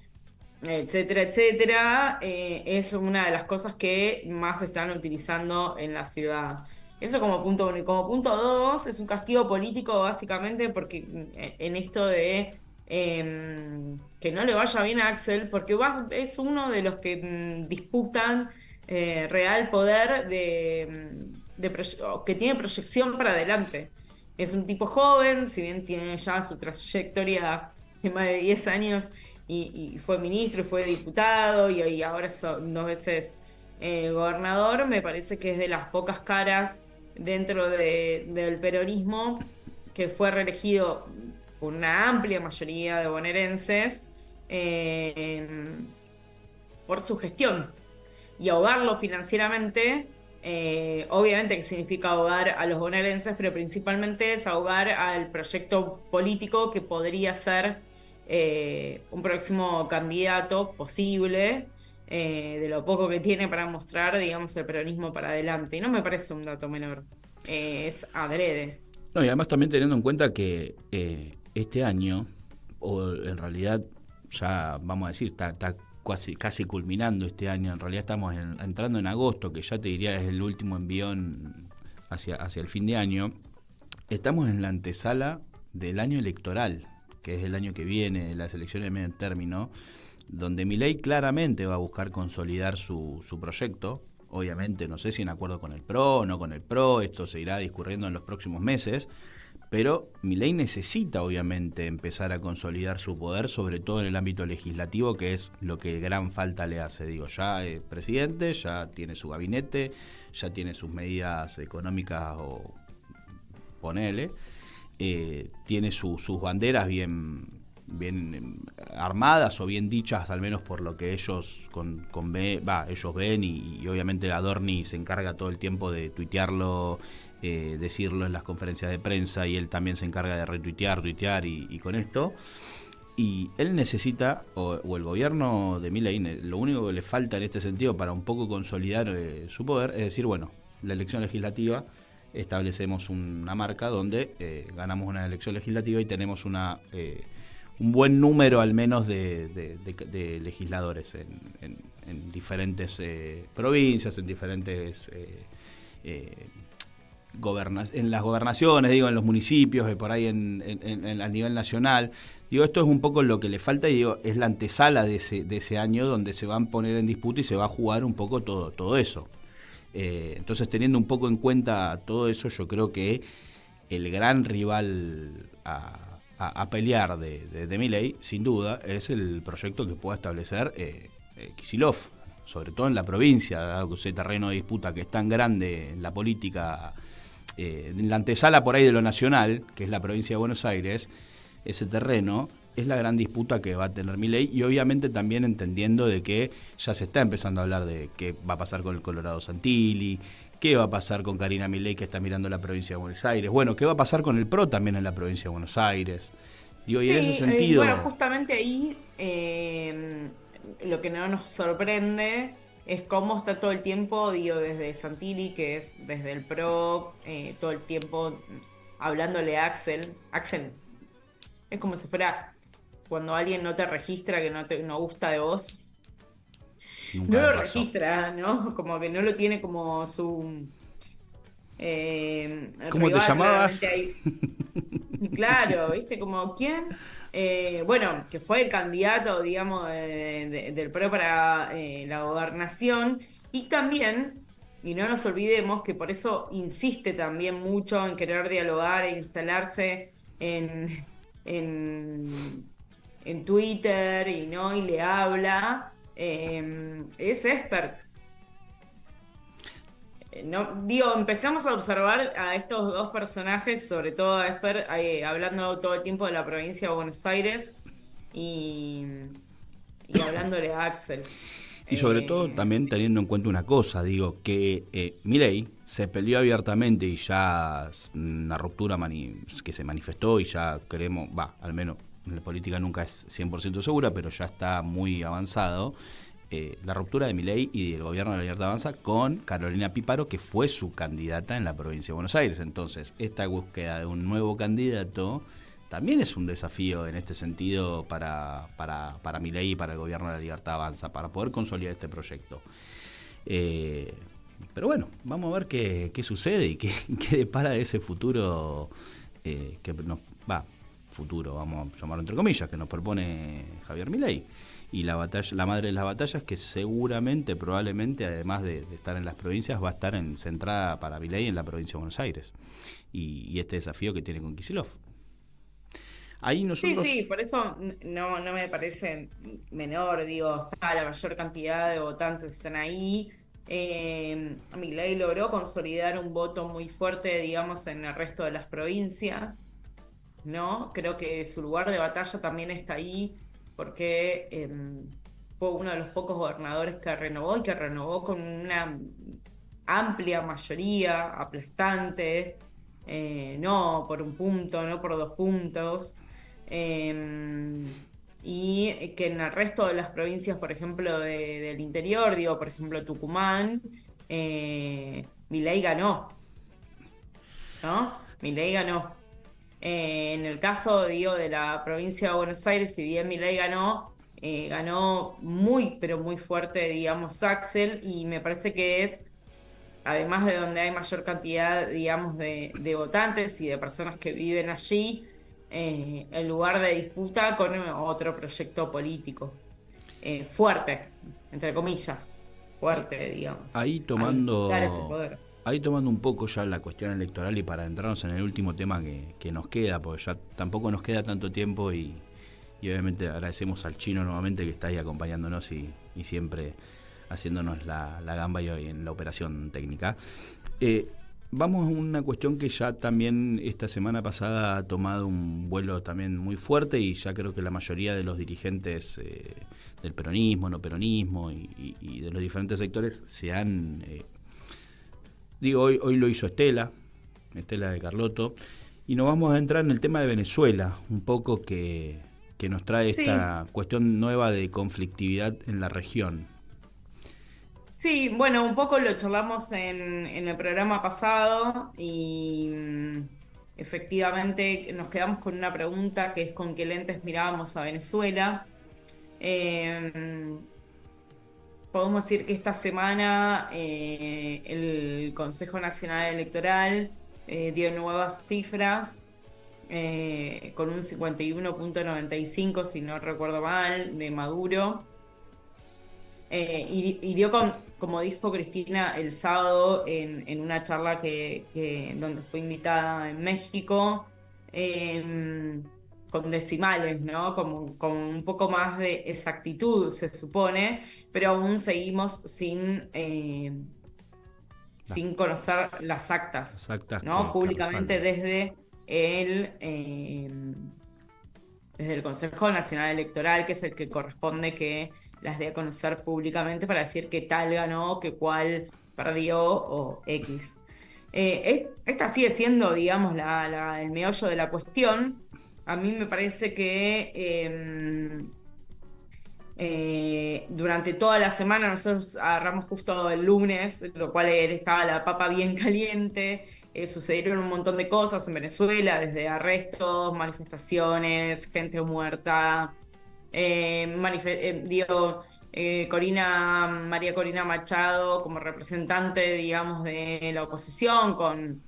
etcétera, etcétera, es una de las cosas que más se están utilizando en la ciudad. Eso como punto uno. Y como punto dos, es un castigo político básicamente porque en esto de que no le vaya bien a Axel, porque es uno de los que disputan real poder que tiene proyección para adelante. Es un tipo joven, si bien tiene ya su trayectoria de más de 10 años y fue ministro y fue diputado y ahora es 2 veces gobernador, me parece que es de las pocas caras dentro del peronismo que fue reelegido por una amplia mayoría de bonaerenses por su gestión. Y ahogarlo financieramente, obviamente que significa ahogar a los bonaerenses, pero principalmente es ahogar al proyecto político que podría ser un próximo candidato posible, de lo poco que tiene para mostrar, digamos, el peronismo para adelante. Y no me parece un dato menor, es adrede. No, y además también teniendo en cuenta que este año, o en realidad ya vamos a decir, está casi culminando este año, en realidad estamos entrando en agosto, que ya te diría es el último envión hacia el fin de año, estamos en la antesala del año electoral, que es el año que viene, las elecciones de medio término, donde Milei claramente va a buscar consolidar su proyecto. Obviamente, no sé si en acuerdo con el PRO o no con el PRO, esto se irá discurriendo en los próximos meses, pero Milei necesita obviamente empezar a consolidar su poder, sobre todo en el ámbito legislativo, que es lo que gran falta le hace. Digo, ya es presidente, ya tiene su gabinete, ya tiene sus medidas económicas, o ponele, tiene sus banderas bien armadas o bien dichas, al menos por lo que ellos ellos ven, y obviamente Adorni se encarga todo el tiempo de tuitearlo, decirlo en las conferencias de prensa, y él también se encarga de tuitear y con esto. Y él necesita, o el gobierno de Milei, lo único que le falta en este sentido para un poco consolidar su poder, es decir, bueno, la elección legislativa, establecemos una marca donde ganamos una elección legislativa y tenemos un buen número al menos de legisladores en diferentes provincias, en diferentes en las gobernaciones, digo, en los municipios, por ahí a nivel nacional. Digo, esto es un poco lo que le falta, y digo, es la antesala de ese año donde se van a poner en disputa y se va a jugar un poco todo eso. Entonces, teniendo un poco en cuenta todo eso, yo creo que el gran rival a pelear de Milei, sin duda, es el proyecto que pueda establecer Kicillof, sobre todo en la provincia, dado que ese terreno de disputa que es tan grande en la política, en la antesala por ahí de lo nacional, que es la provincia de Buenos Aires. Ese terreno es la gran disputa que va a tener Milei, y obviamente también entendiendo de que ya se está empezando a hablar de qué va a pasar con el Colorado Santilli, qué va a pasar con Karina Milei, que está mirando la provincia de Buenos Aires, bueno, qué va a pasar con el PRO también en la provincia de Buenos Aires. Digo, y en ese sentido... Bueno, justamente ahí lo que no nos sorprende es cómo está todo el tiempo, digo, desde Santilli, que es desde el PRO, todo el tiempo hablándole a Axel. Axel, es como si fuera cuando alguien no te registra, que no gusta de vos. Nunca No lo pasó. registra, ¿no? Como que no lo tiene como su... ¿Cómo te rival llamabas? realmente ahí. Claro, ¿viste? Como, ¿quién? Bueno, que fue el candidato, digamos, del PRO para la gobernación. Y también, y no nos olvidemos que por eso insiste también mucho en querer dialogar e instalarse en Twitter y le habla, es Expert. no, digo, empezamos a observar a estos dos personajes, sobre todo a Esper, hablando todo el tiempo de la provincia de Buenos Aires y, y hablándole a Axel. Y sobre todo también teniendo en cuenta una cosa, digo, que Milei se peleó abiertamente y ya una ruptura que se manifestó y ya creemos, al menos en la política nunca es 100% segura, pero ya está muy avanzado, la ruptura de Milei y del gobierno de la Libertad Avanza con Carolina Píparo, que fue su candidata en la provincia de Buenos Aires. Entonces, esta búsqueda de un nuevo candidato también es un desafío en este sentido para Milei y para el gobierno de la Libertad Avanza, para poder consolidar este proyecto. Pero bueno, vamos a ver qué sucede y qué depara de ese futuro que nos futuro, vamos a llamarlo entre comillas, que nos propone Javier Milei. Y la madre de las batallas, que seguramente, probablemente, además de estar en las provincias, va a estar centrada para Milei en la provincia de Buenos Aires. Y este desafío que tiene con Kicillof. Ahí nosotros... Sí, por eso no me parece menor, digo, está la mayor cantidad de votantes están ahí. Milei logró consolidar un voto muy fuerte, digamos, en el resto de las provincias, ¿no? Creo que su lugar de batalla también está ahí, porque fue uno de los pocos gobernadores que renovó y que renovó con una amplia mayoría, aplastante, no por un punto, no por 2 puntos. Y que en el resto de las provincias, por ejemplo, del interior, digo, por ejemplo, Tucumán, Milei ganó, ¿no? Milei ganó. En el caso, digo, de la provincia de Buenos Aires, si bien Milei ganó, ganó muy, pero muy fuerte, digamos, Axel, y me parece que es, además de donde hay mayor cantidad, digamos, de votantes y de personas que viven allí, el lugar de disputa con otro proyecto político fuerte, entre comillas, fuerte, digamos. Ahí tomando ese poder. Ahí tomando un poco ya la cuestión electoral y para entrarnos en el último tema que nos queda, porque ya tampoco nos queda tanto tiempo y obviamente agradecemos al Chino nuevamente que está ahí acompañándonos y siempre haciéndonos la gamba y hoy en la operación técnica. Vamos a una cuestión que ya también esta semana pasada ha tomado un vuelo también muy fuerte y ya creo que la mayoría de los dirigentes del peronismo, no peronismo y de los diferentes sectores se han... Digo, hoy lo hizo Estela de Carlotto, y nos vamos a entrar en el tema de Venezuela, un poco que nos trae esta cuestión nueva de conflictividad en la región. Sí, bueno, un poco lo charlamos en el programa pasado y efectivamente nos quedamos con una pregunta que es con qué lentes mirábamos a Venezuela. Podemos decir que esta semana el Consejo Nacional Electoral dio nuevas cifras con un 51.95, si no recuerdo mal, de Maduro. Y dio como dijo Cristina el sábado en una charla donde fue invitada en México, con decimales, ¿no? Con un poco más de exactitud, se supone, pero aún seguimos sin conocer las actas, ¿no? Públicamente desde el Consejo Nacional Electoral, que es el que corresponde que las dé a conocer públicamente para decir qué tal ganó, qué cuál perdió o X. Esta sigue siendo, digamos, el meollo de la cuestión. A mí me parece que durante toda la semana nosotros agarramos justo el lunes, lo cual estaba la papa bien caliente. Sucedieron un montón de cosas en Venezuela, desde arrestos, manifestaciones, gente muerta. María Corina Machado como representante, digamos, de la oposición con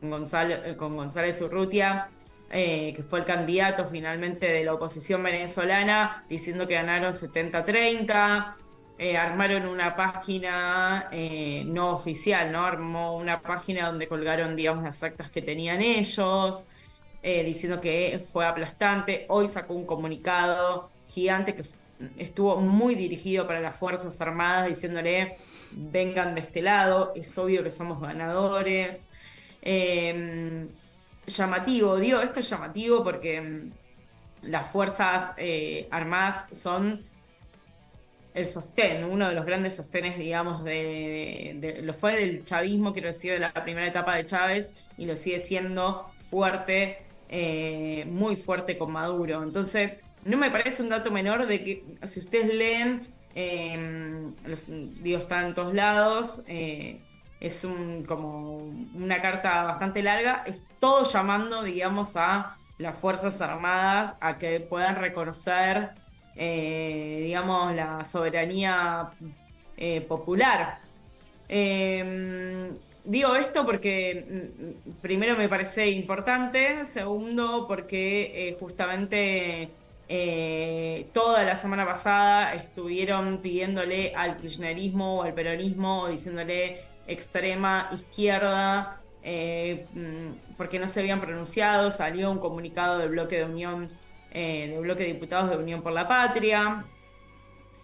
González Urrutia, que fue el candidato finalmente de la oposición venezolana, diciendo que ganaron 70-30. Armaron una página no oficial, ¿no? Armó una página donde colgaron, digamos, las actas que tenían ellos, diciendo que fue aplastante. Hoy sacó un comunicado gigante que estuvo muy dirigido para las Fuerzas Armadas, diciéndole vengan de este lado, es obvio que somos ganadores. Llamativo, digo, esto es llamativo porque las Fuerzas Armadas son el sostén, uno de los grandes sostenes, digamos, lo fue del chavismo, quiero decir, de la primera etapa de Chávez, y lo sigue siendo fuerte, muy fuerte con Maduro. Entonces, no me parece un dato menor de que, si ustedes leen, digo, está en todos lados, es como una carta bastante larga, es todo llamando, digamos, a las Fuerzas Armadas a que puedan reconocer, digamos, la soberanía popular. Digo esto porque primero me parece importante, segundo porque justamente toda la semana pasada estuvieron pidiéndole al kirchnerismo o al peronismo, diciéndole extrema izquierda, porque no se habían pronunciado. Salió un comunicado del bloque de Unión, del bloque de diputados de Unión por la Patria,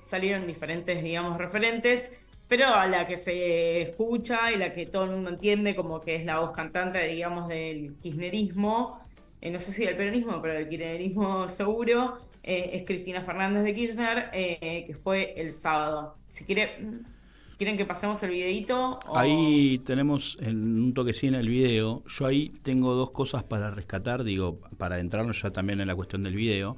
salieron diferentes, digamos, referentes, pero a la que se escucha y la que todo el mundo entiende como que es la voz cantante, digamos, del kirchnerismo, no sé si del peronismo, pero del kirchnerismo seguro, es Cristina Fernández de Kirchner, que fue el sábado. Si ¿quieren que pasemos el videíto? Ahí tenemos un toquecín en el video. Yo ahí tengo dos cosas para rescatar, digo, para entrarnos ya también en la cuestión del video.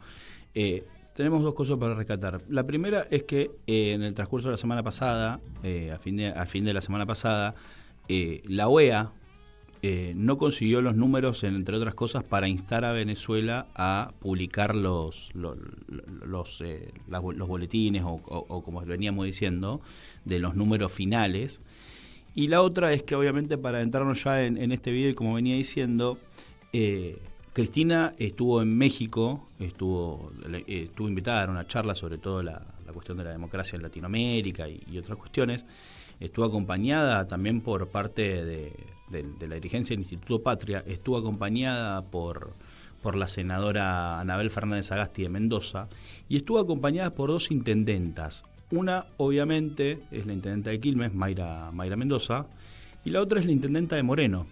Tenemos dos cosas para rescatar. La primera es que en el transcurso de la semana pasada, al fin de la semana pasada, la OEA no consiguió los números, entre otras cosas, para instar a Venezuela a publicar los boletines o como veníamos diciendo, de los números finales. Y la otra es que, obviamente, para entrarnos ya en este video, y como venía diciendo, Cristina estuvo en México, estuvo invitada a dar una charla sobre todo la cuestión de la democracia en Latinoamérica y otras cuestiones. Estuvo acompañada también por parte de la dirigencia del Instituto Patria, estuvo acompañada por la senadora Anabel Fernández Sagasti de Mendoza, y estuvo acompañada por dos intendentas. Una, obviamente, es la intendenta de Quilmes, Mayra Mendoza, y la otra es la intendenta de Moreno,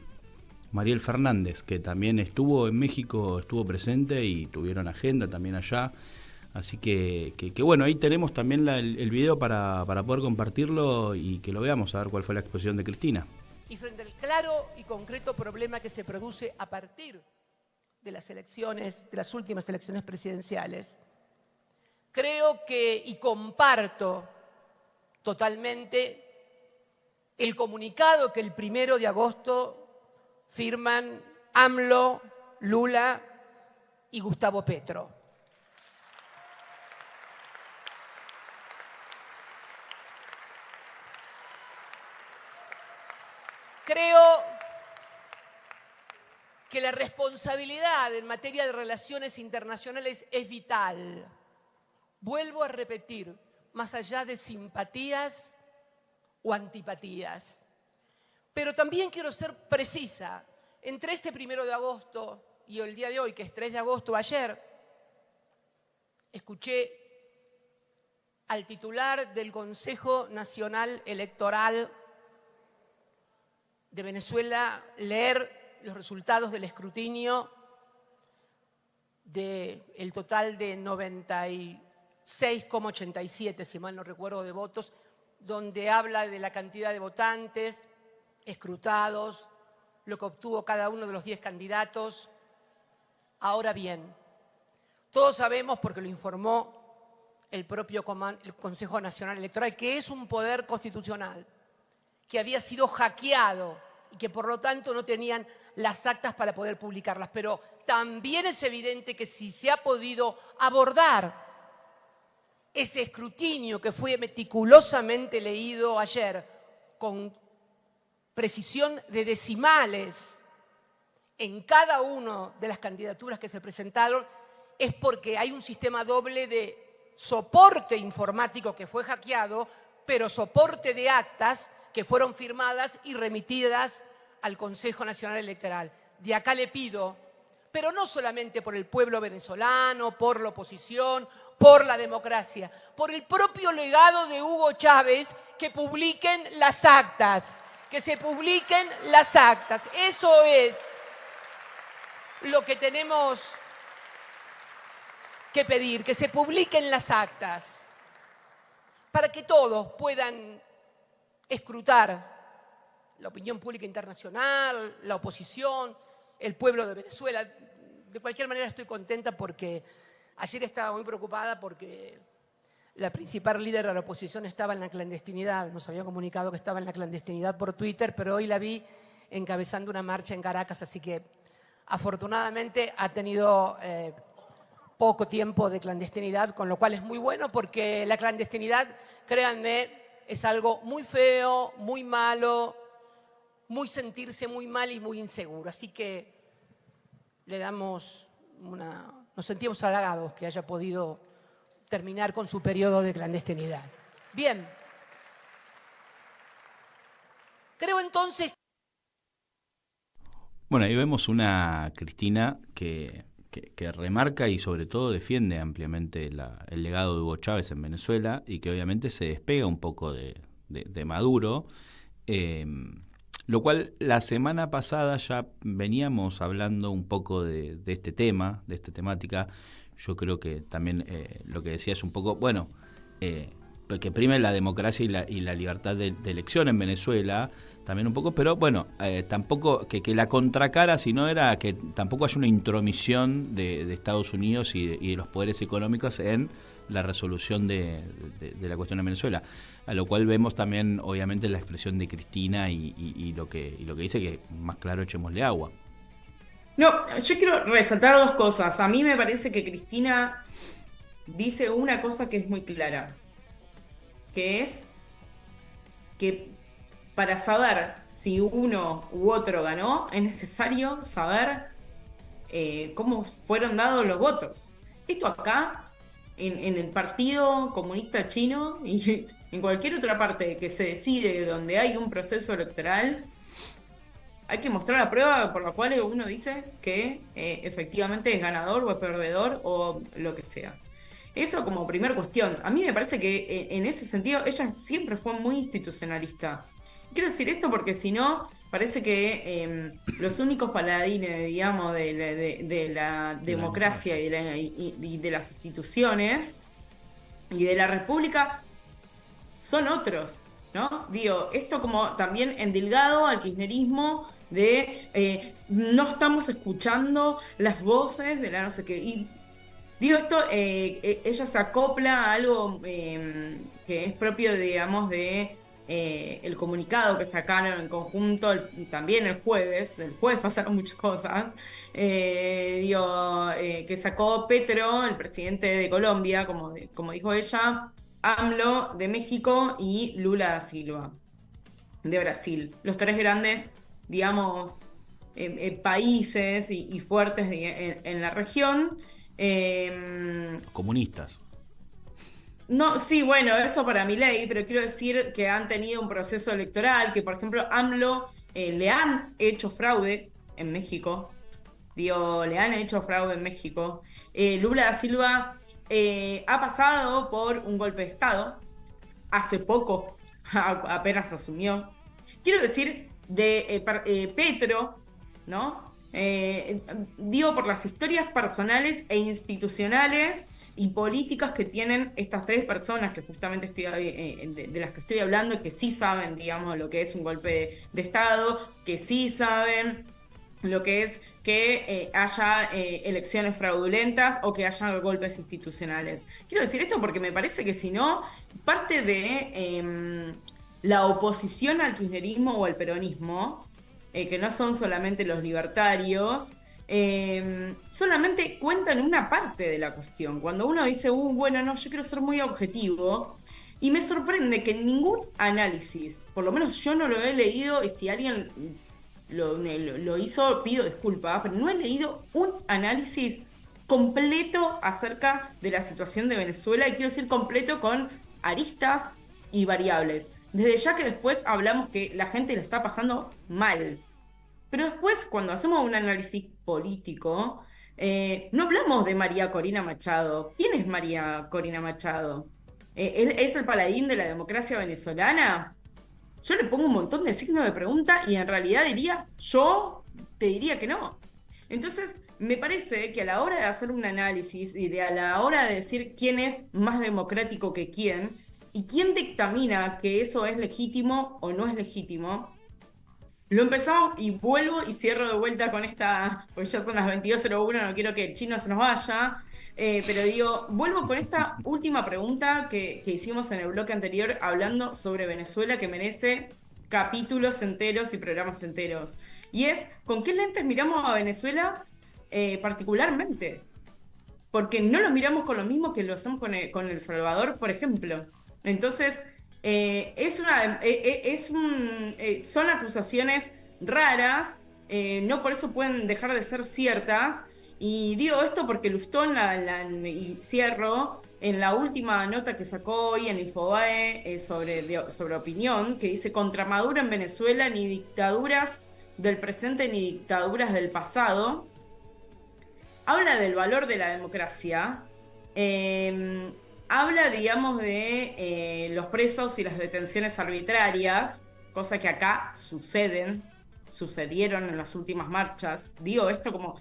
Mariel Fernández, que también estuvo en México, estuvo presente y tuvieron agenda también allá. Así que bueno, ahí tenemos también el video para poder compartirlo y que lo veamos, a ver cuál fue la exposición de Cristina. Y frente al claro y concreto problema que se produce a partir de las elecciones, de las últimas elecciones presidenciales, creo que, y comparto totalmente, el comunicado que el 1 de agosto firman AMLO, Lula y Gustavo Petro. Creo que la responsabilidad en materia de relaciones internacionales es vital. Vuelvo a repetir, más allá de simpatías o antipatías. Pero también quiero ser precisa. Entre este 1 de agosto y el día de hoy, que es 3 de agosto, ayer, escuché al titular del Consejo Nacional Electoral de Venezuela leer los resultados del escrutinio del total de 96,87, si mal no recuerdo, de votos, donde habla de la cantidad de votantes escrutados, lo que obtuvo cada uno de los 10 candidatos. Ahora bien, todos sabemos, porque lo informó el propio el Consejo Nacional Electoral, que es un poder constitucional que había sido hackeado y que por lo tanto no tenían las actas para poder publicarlas. Pero también es evidente que si se ha podido abordar ese escrutinio que fue meticulosamente leído ayer con precisión de decimales en cada una de las candidaturas que se presentaron, es porque hay un sistema doble de soporte informático que fue hackeado, pero soporte de actas que fueron firmadas y remitidas al Consejo Nacional Electoral. De acá le pido, pero no solamente por el pueblo venezolano, por la oposición, por la democracia, por el propio legado de Hugo Chávez, que publiquen las actas, que se publiquen las actas. Eso es lo que tenemos que pedir, que se publiquen las actas, para que todos puedan escrutar la opinión pública internacional, la oposición, el pueblo de Venezuela. De cualquier manera estoy contenta porque ayer estaba muy preocupada porque la principal líder de la oposición estaba en la clandestinidad. Nos había comunicado que estaba en la clandestinidad por Twitter, pero hoy la vi encabezando una marcha en Caracas, así que afortunadamente ha tenido poco tiempo de clandestinidad, con lo cual es muy bueno porque la clandestinidad, créanme, es algo muy feo, muy malo, muy sentirse muy mal y muy inseguro. Así que nos sentimos halagados que haya podido terminar con su periodo de clandestinidad. Bien. Creo entonces... Bueno, ahí vemos una Cristina que remarca y sobre todo defiende ampliamente el legado de Hugo Chávez en Venezuela y que obviamente se despega un poco de Maduro, lo cual la semana pasada ya veníamos hablando un poco de este tema, de esta temática. Yo creo que también lo que decía es un poco, bueno, que prime la democracia y la libertad de elección en Venezuela, también un poco, pero bueno, tampoco que la contracara, sino era que tampoco haya una intromisión de Estados Unidos y de los poderes económicos en la resolución de la cuestión en Venezuela. A lo cual vemos también, obviamente, la expresión de Cristina y lo que dice, que más claro, echémosle agua. No, yo quiero resaltar dos cosas. A mí me parece que Cristina dice una cosa que es muy clara, que es que para saber si uno u otro ganó, es necesario saber cómo fueron dados los votos. Esto acá, en el Partido Comunista Chino y en cualquier otra parte que se decide donde hay un proceso electoral, hay que mostrar la prueba por la cual uno dice que efectivamente es ganador o es perdedor o lo que sea. Eso como primer cuestión. A mí me parece que en ese sentido ella siempre fue muy institucionalista. Quiero decir esto porque si no, parece que los únicos paladines, digamos, de la democracia y de las instituciones y de la república son otros, ¿no? Digo, esto como también endilgado al kirchnerismo de no estamos escuchando las voces de la no sé qué. Y digo esto, ella se acopla a algo que es propio, digamos, de el comunicado que sacaron en conjunto también el jueves. El jueves pasaron muchas cosas. Que sacó Petro, el presidente de Colombia, como dijo ella, AMLO de México y Lula da Silva de Brasil. Los tres grandes, digamos, países y fuertes en la región. Comunistas. No, sí, bueno, eso para Milei, pero quiero decir que han tenido un proceso electoral, que por ejemplo AMLO le han hecho fraude en México. Le han hecho fraude en México. Lula da Silva ha pasado por un golpe de Estado. Hace poco, apenas asumió. Quiero decir, de Petro, ¿no? Por las historias personales e institucionales y políticas que tienen estas tres personas que justamente de las que estoy hablando, que sí saben, digamos, lo que es un golpe de Estado, que sí saben lo que es que haya elecciones fraudulentas o que haya golpes institucionales. Quiero decir esto porque me parece que si no, parte de la oposición al kirchnerismo o al peronismo, que no son solamente los libertarios, solamente cuentan una parte de la cuestión. Cuando uno dice, bueno, no, yo quiero ser muy objetivo, y me sorprende que en ningún análisis, por lo menos yo no lo he leído, y si alguien lo hizo, pido disculpas, pero no he leído un análisis completo acerca de la situación de Venezuela, y quiero decir completo con aristas y variables. Desde ya que después hablamos que la gente la está pasando mal. Pero después, cuando hacemos un análisis político, no hablamos de María Corina Machado. ¿Quién es María Corina Machado? ¿él es el paladín de la democracia venezolana? Yo le pongo un montón de signos de pregunta y en realidad yo te diría que no. Entonces, me parece que a la hora de hacer un análisis y a la hora de decir quién es más democrático que quién y quién dictamina que eso es legítimo o no es legítimo, lo empezamos y vuelvo y cierro de vuelta con esta, pues ya son las 22:01, no quiero que el chino se nos vaya, pero digo, vuelvo con esta última pregunta que hicimos en el bloque anterior hablando sobre Venezuela, que merece capítulos enteros y programas enteros. Y es, ¿con qué lentes miramos a Venezuela particularmente? Porque no lo miramos con lo mismo que lo hacemos con El Salvador, por ejemplo. Entonces, son acusaciones raras, no por eso pueden dejar de ser ciertas. Y digo esto porque Lustó y cierro en la última nota que sacó hoy en Infobae sobre opinión, que dice: contra Maduro en Venezuela, ni dictaduras del presente ni dictaduras del pasado. Habla del valor de la democracia, habla, digamos, de los presos y las detenciones arbitrarias, cosa que acá sucedieron en las últimas marchas. Digo esto como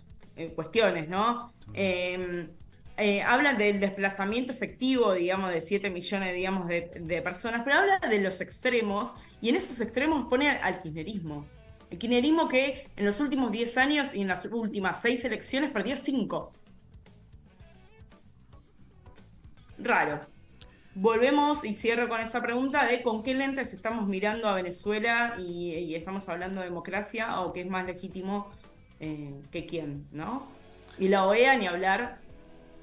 cuestiones, ¿no? Habla del desplazamiento efectivo, digamos, de 7 millones, digamos, de personas, pero habla de los extremos, y en esos extremos pone al kirchnerismo. El kirchnerismo que en los últimos 10 años y en las últimas 6 elecciones perdió 5. Raro. Volvemos y cierro con esa pregunta de con qué lentes estamos mirando a Venezuela y estamos hablando de democracia o qué es más legítimo que quién, ¿no? Y la OEA ni hablar.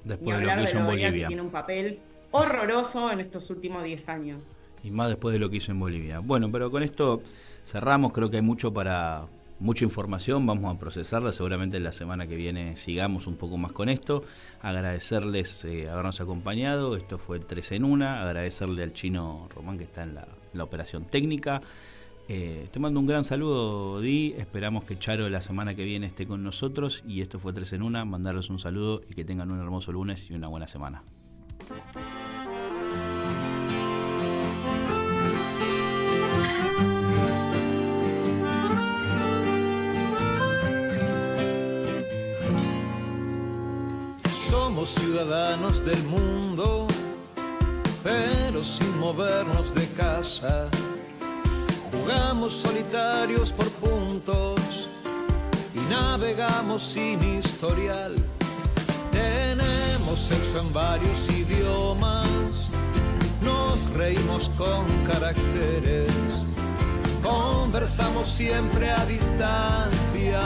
Después de lo que hizo en Bolivia, que tiene un papel horroroso en estos últimos 10 años. Y más después de lo que hizo en Bolivia. Bueno, pero con esto cerramos, creo que hay mucha información, vamos a procesarla, seguramente la semana que viene sigamos un poco más con esto. Agradecerles habernos acompañado, esto fue el 3 en 1, agradecerle al Chino Román que está en la operación técnica. Te mando un gran saludo, Di, esperamos que Charo la semana que viene esté con nosotros, y esto fue 3 en 1, mandarles un saludo y que tengan un hermoso lunes y una buena semana. Somos ciudadanos del mundo, pero sin movernos de casa. Jugamos solitarios por puntos y navegamos sin historial. Tenemos sexo en varios idiomas, nos reímos con caracteres, conversamos siempre a distancia.